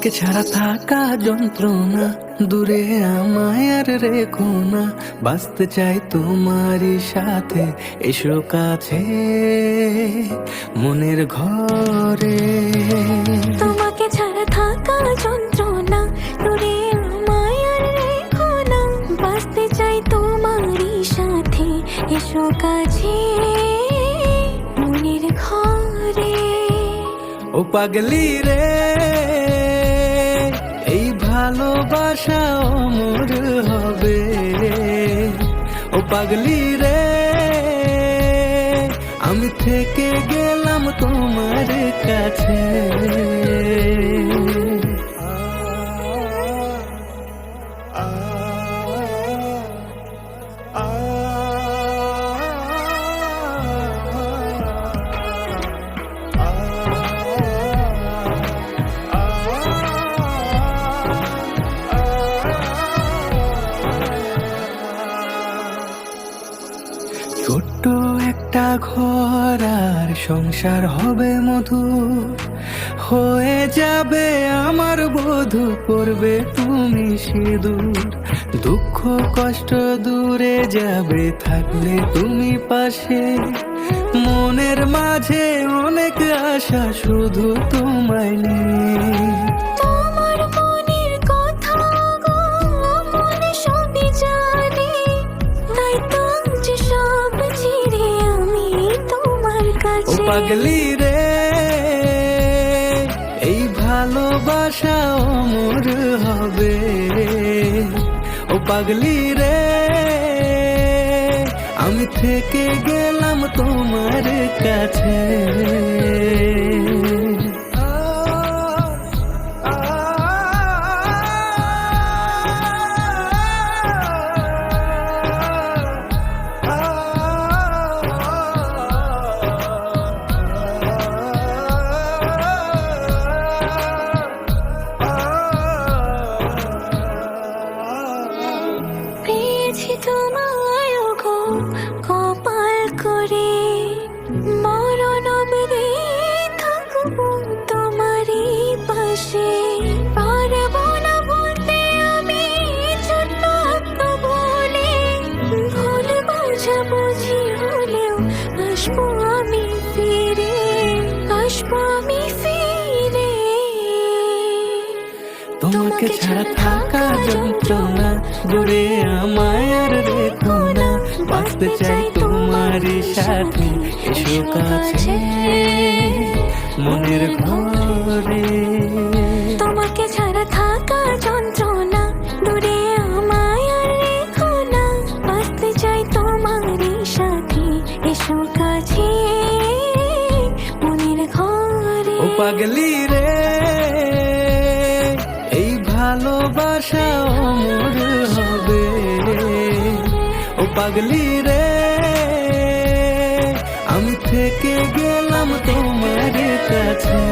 তোমাকে ছাড়া থাকা যন্ত্রণা, দূরে আমায় আর রেখো না। বাঁচতে চাই তোমারই সাথে, এসো কাছে মনের ঘরে। তোমাকে ছাড়া থাকা যন্ত্রণা, দূরে আমায় আর রেখো না। বাঁচতে চাই তোমারই সাথে, এসো কাছে মনের ঘরে। ও পাগলি রে, এই ভালোবাসা অমর হবে। ও পাগলি রে, আমি থেকে গেলাম তোমার কাছে। ছোট্ট একটা ঘর আর সংসার হবে মধুর, হয়ে যাবে আমার বধূ, করবে তুমি সিঁদুর। দুঃখ কষ্ট দূরে যাবে থাকলে তুমি পাশে, মনের মাঝে অনেক আশা শুধু তোমায় নিয়ে। তোমার মনের কথা গো মনে সবই জানে, তাই তো যে সব ছেড়ে আমি তোমার ও কাছে। পাগলি রে, এই ভালোবাসা অমর হবে। ও পাগলি রে, আমি থেকে গেলাম তোমার কাছে। পেয়েছি তোমায় গো কপাল করে, মরণ অবধি থাকবো তোমারই পাশে। পারবো না বলতে আমি ছোট্ট একটা বলে, ভুল বোঝাবুঝি হলেও আসবো আমি ফিরে, আসবো আমি ফিরে। তোমাকে ছাড়া থাকা যন্ত্রণা, দূরে আমায় আর রেখো না। বাঁচতে চাই তোমারই সাথে, এসো কাছে মনের ঘরে। তোমাকে ছাড়া থাকা যন্ত্রণা, দূরে আমায় আর রেখো না। বাঁচতে চাই তোমারই সাথে, এসো কাছে মনের ঘরে। ও পাগলি রে, এই ভালোবাসা অমর হবে। ও পাগলি রে, আমি থেকে গেলাম তোমার কাছে।